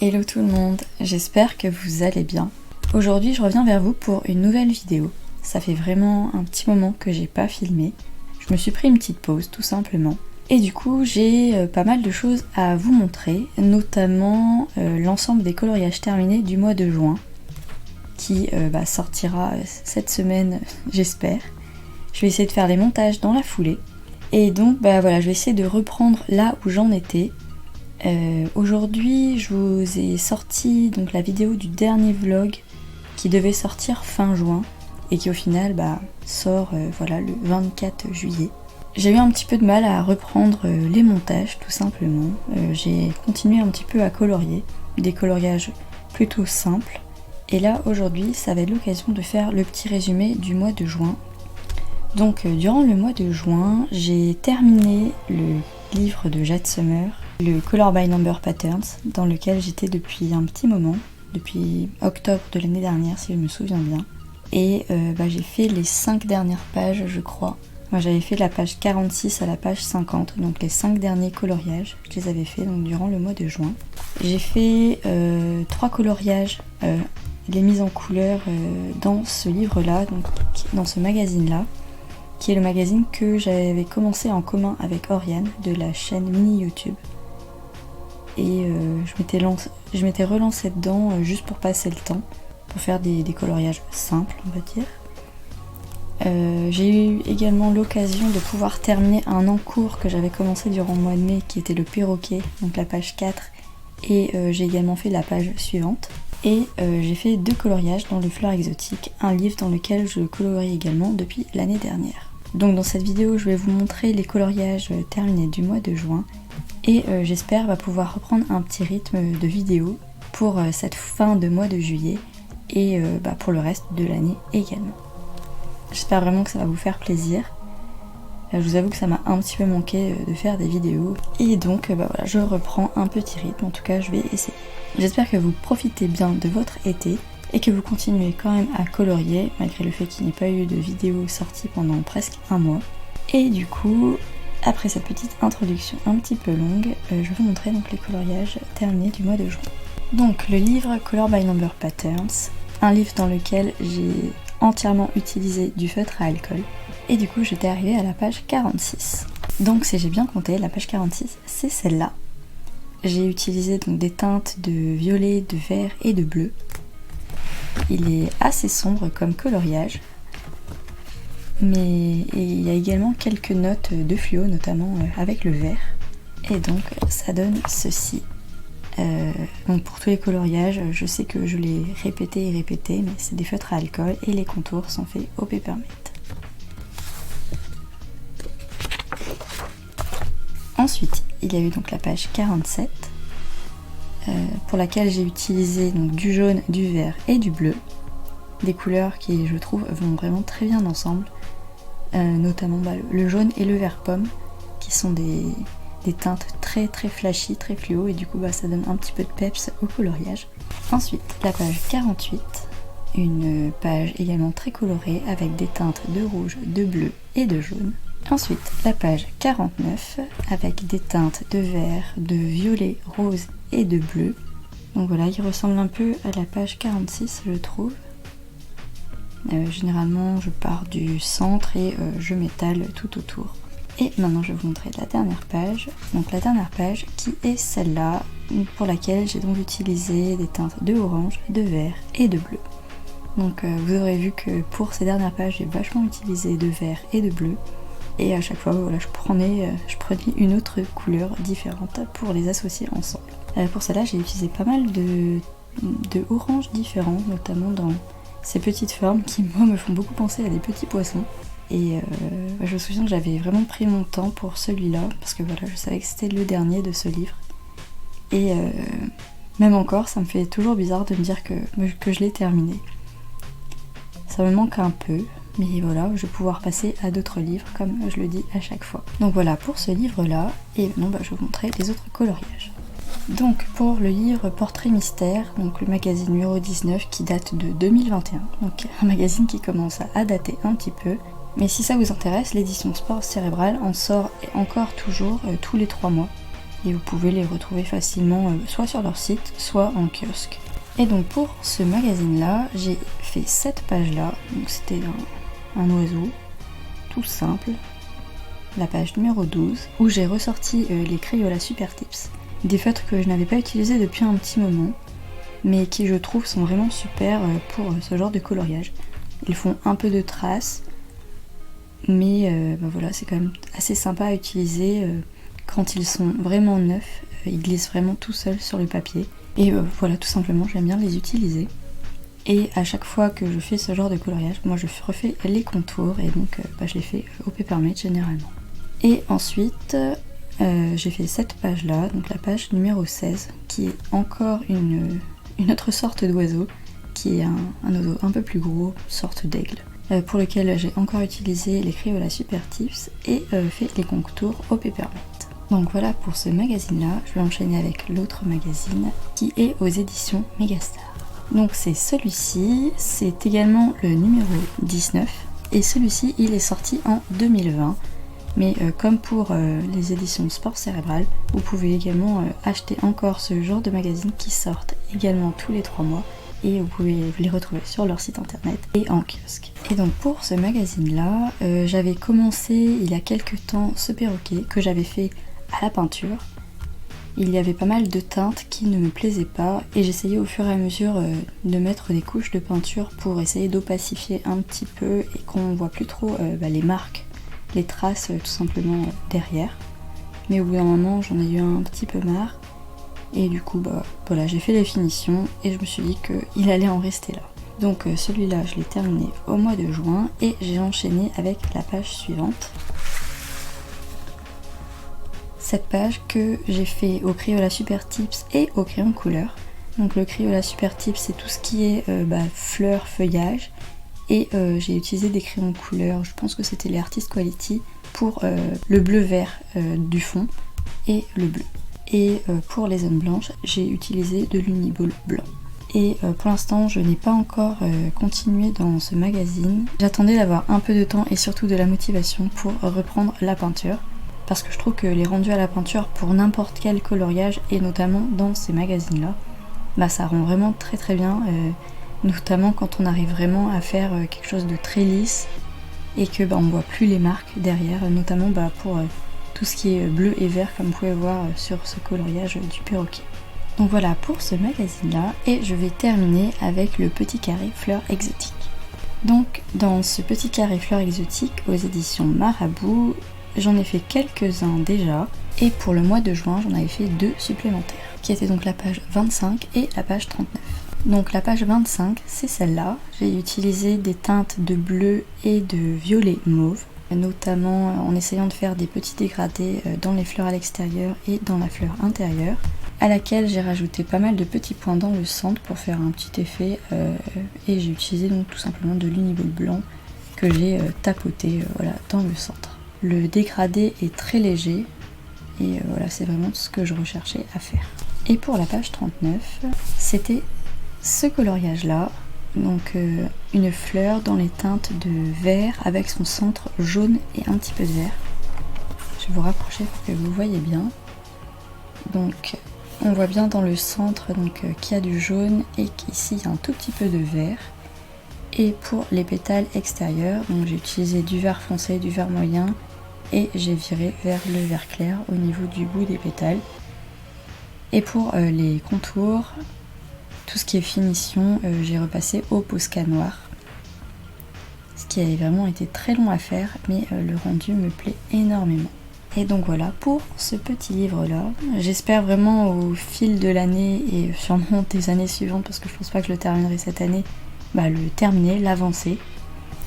Hello tout le monde, j'espère que vous allez bien. Aujourd'hui je reviens vers vous pour une nouvelle vidéo. Ça fait vraiment un petit moment que j'ai pas filmé. Je me suis pris une petite pause tout simplement. Et du coup j'ai pas mal de choses à vous montrer, notamment l'ensemble des coloriages terminés du mois de juin, qui sortira cette semaine j'espère. Je vais essayer de faire les montages dans la foulée. Et donc voilà, je vais essayer de reprendre là où j'en étais. Aujourd'hui je vous ai sorti donc la vidéo du dernier vlog qui devait sortir fin juin et qui au final sort le 24 juillet. J'ai eu un petit peu de mal à reprendre les montages tout simplement. J'ai continué un petit peu à colorier, des coloriages plutôt simples. Et là aujourd'hui ça va être l'occasion de faire le petit résumé du mois de juin. Donc durant le mois de juin j'ai terminé le livre de Jade Summer, le Color by Number Patterns, dans lequel j'étais depuis un petit moment, depuis octobre de l'année dernière si je me souviens bien. Et j'ai fait les 5 dernières pages je crois. Moi j'avais fait la page 46 à la page 50, donc les 5 derniers coloriages, je les avais fait donc, durant le mois de juin. J'ai fait 3 coloriages, les mises en couleur dans ce livre-là, donc dans ce magazine-là, qui est le magazine que j'avais commencé en commun avec Oriane de la chaîne Mini YouTube. Et je m'étais relancée dedans juste pour passer le temps, pour faire des coloriages simples on va dire. J'ai eu également l'occasion de pouvoir terminer un encours que j'avais commencé durant le mois de mai qui était le perroquet, donc la page 4, et j'ai également fait la page suivante. Et j'ai fait 2 coloriages dans le Fleurs Exotiques, un livre dans lequel je colorie également depuis l'année dernière. Donc dans cette vidéo je vais vous montrer les coloriages terminés du mois de juin et j'espère pouvoir reprendre un petit rythme de vidéo pour cette fin de mois de juillet et pour le reste de l'année également. J'espère vraiment que ça va vous faire plaisir. Je vous avoue que ça m'a un petit peu manqué de faire des vidéos et donc je reprends un petit rythme, en tout cas je vais essayer. J'espère que vous profitez bien de votre été et que vous continuez quand même à colorier malgré le fait qu'il n'y ait pas eu de vidéo sortie pendant presque un mois. Et du coup, après cette petite introduction un petit peu longue, je vais vous montrer donc les coloriages terminés du mois de juin. Donc le livre Color by Number Patterns, un livre dans lequel j'ai entièrement utilisé du feutre à alcool. Et du coup j'étais arrivée à la page 46. Donc si j'ai bien compté, la page 46 c'est celle-là. J'ai utilisé donc des teintes de violet, de vert et de bleu. Il est assez sombre comme coloriage, mais il y a également quelques notes de fluo, notamment avec le vert. Et donc ça donne ceci. Donc pour tous les coloriages, je sais que je l'ai répété et répété, mais c'est des feutres à alcool et les contours sont faits au Peppermint. Ensuite, il y a eu donc la page 47. Pour laquelle j'ai utilisé donc du jaune, du vert et du bleu, des couleurs qui je trouve vont vraiment très bien ensemble, notamment le jaune et le vert pomme qui sont des teintes très très flashy, très fluo et du coup ça donne un petit peu de peps au coloriage. Ensuite la page 48, une page également très colorée avec des teintes de rouge, de bleu et de jaune. Ensuite la page 49 avec des teintes de vert, de violet, rose et de bleu. Donc voilà, il ressemble un peu à la page 46 je trouve. Généralement je pars du centre et je m'étale tout autour. Et maintenant je vais vous montrer la dernière page. Donc la dernière page qui est celle-là, pour laquelle j'ai donc utilisé des teintes de orange, de vert et de bleu. Donc vous aurez vu que pour ces dernières pages j'ai vachement utilisé de vert et de bleu. Et à chaque fois je prenais une autre couleur différente pour les associer ensemble. Pour celle-là j'ai utilisé pas mal de oranges différents, notamment dans ces petites formes qui moi me font beaucoup penser à des petits poissons. Et je me souviens que j'avais vraiment pris mon temps pour celui-là, parce que je savais que c'était le dernier de ce livre. Et même encore, ça me fait toujours bizarre de me dire que je l'ai terminé. Ça me manque un peu, mais voilà, je vais pouvoir passer à d'autres livres, comme je le dis à chaque fois. Donc voilà pour ce livre-là, et maintenant je vais vous montrer les autres coloriages. Donc pour le livre Portrait Mystère, donc le magazine numéro 19 qui date de 2021, donc un magazine qui commence à dater un petit peu. Mais si ça vous intéresse, l'édition Sport Cérébral en sort encore toujours tous les 3 mois. et vous pouvez les retrouver facilement soit sur leur site, soit en kiosque. Et donc pour ce magazine là, j'ai fait cette page là, donc c'était un oiseau, tout simple, la page numéro 12, où j'ai ressorti les Crayola Super Tips, des feutres que je n'avais pas utilisés depuis un petit moment, mais qui je trouve sont vraiment super pour ce genre de coloriage. Ils font un peu de traces, mais voilà, c'est quand même assez sympa à utiliser quand ils sont vraiment neufs, ils glissent vraiment tout seuls sur le papier. Et voilà, tout simplement, j'aime bien les utiliser. Et à chaque fois que je fais ce genre de coloriage, moi je refais les contours et donc je les fais au Papermate généralement. Et ensuite, j'ai fait cette page là, donc la page numéro 16, qui est encore une autre sorte d'oiseau, qui est un oiseau un peu plus gros, sorte d'aigle, pour lequel j'ai encore utilisé les Crayola Super Tips et fait les contours au Papermate. Donc voilà pour ce magazine là, je vais enchaîner avec l'autre magazine qui est aux éditions Megastar. Donc c'est celui-ci, c'est également le numéro 19 et celui-ci il est sorti en 2020. Mais comme pour les éditions Sport Cérébral, vous pouvez également acheter encore ce genre de magazines qui sortent également tous les 3 mois et vous pouvez les retrouver sur leur site internet et en kiosque. Et donc pour ce magazine là, j'avais commencé il y a quelques temps ce perroquet que j'avais fait à la peinture. Il y avait pas mal de teintes qui ne me plaisaient pas et j'essayais au fur et à mesure de mettre des couches de peinture pour essayer d'opacifier un petit peu et qu'on voit plus trop les marques, les traces tout simplement derrière. Mais au bout d'un moment j'en ai eu un petit peu marre et du coup voilà, j'ai fait les finitions et je me suis dit qu'il allait en rester là. Donc celui-là je l'ai terminé au mois de juin et j'ai enchaîné avec la page suivante. Cette page que j'ai fait au Crayola Super Tips et au crayon couleur. Donc le Crayola Super Tips c'est tout ce qui est fleurs, feuillage. Et j'ai utilisé des crayons couleur, je pense que c'était les Artist Quality, pour le bleu-vert du fond et le bleu. Et pour les zones blanches, j'ai utilisé de l'Uniball blanc. Et pour l'instant, je n'ai pas encore continué dans ce magazine. J'attendais d'avoir un peu de temps et surtout de la motivation pour reprendre la peinture. Parce que je trouve que les rendus à la peinture pour n'importe quel coloriage, et notamment dans ces magazines-là, ça rend vraiment très très bien. Notamment quand on arrive vraiment à faire quelque chose de très lisse et que on voit plus les marques derrière, notamment pour tout ce qui est bleu et vert comme vous pouvez voir sur ce coloriage du perroquet. Donc voilà pour ce magazine là et je vais terminer avec le petit carré fleurs exotiques. Donc dans ce petit carré fleurs exotiques aux éditions Marabout, j'en ai fait quelques-uns déjà et pour le mois de juin j'en avais fait 2 supplémentaires qui étaient donc la page 25 et la page 39. Donc la page 25 c'est celle-là, j'ai utilisé des teintes de bleu et de violet mauve, notamment en essayant de faire des petits dégradés dans les fleurs à l'extérieur et dans la fleur intérieure, à laquelle j'ai rajouté pas mal de petits points dans le centre pour faire un petit effet et j'ai utilisé donc tout simplement de l'Uniball blanc que j'ai tapoté dans le centre. Le dégradé est très léger et voilà, c'est vraiment ce que je recherchais à faire. Et pour la page 39, c'était ce coloriage là, donc une fleur dans les teintes de vert avec son centre jaune et un petit peu de vert. Je vais vous rapprocher pour que vous voyez bien. Donc on voit bien dans le centre qu'il y a du jaune et qu'ici il y a un tout petit peu de vert. Et pour les pétales extérieurs, donc j'ai utilisé du vert foncé, du vert moyen et j'ai viré vers le vert clair au niveau du bout des pétales. Et pour les contours, tout ce qui est finition, j'ai repassé au Posca noir. Ce qui a vraiment été très long à faire, mais le rendu me plaît énormément. Et donc voilà pour ce petit livre là. J'espère vraiment au fil de l'année et sûrement des années suivantes, parce que je pense pas que je le terminerai cette année, le terminer, l'avancer.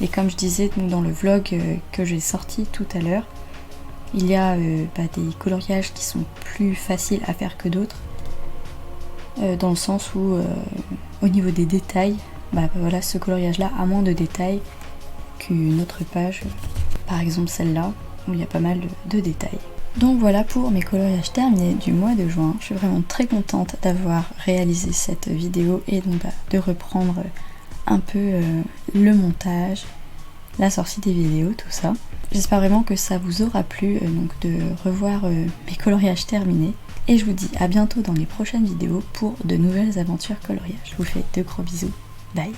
Et comme je disais dans le vlog que j'ai sorti tout à l'heure, il y a des coloriages qui sont plus faciles à faire que d'autres. Dans le sens où au niveau des détails, voilà, ce coloriage là a moins de détails qu'une autre page, par exemple celle-là, où il y a pas mal de détails. Donc voilà pour mes coloriages terminés du mois de juin. Je suis vraiment très contente d'avoir réalisé cette vidéo et donc de reprendre un peu le montage, la sortie des vidéos, tout ça. J'espère vraiment que ça vous aura plu donc de revoir mes coloriages terminés. Et je vous dis à bientôt dans les prochaines vidéos pour de nouvelles aventures coloriages. Je vous fais de gros bisous. Bye.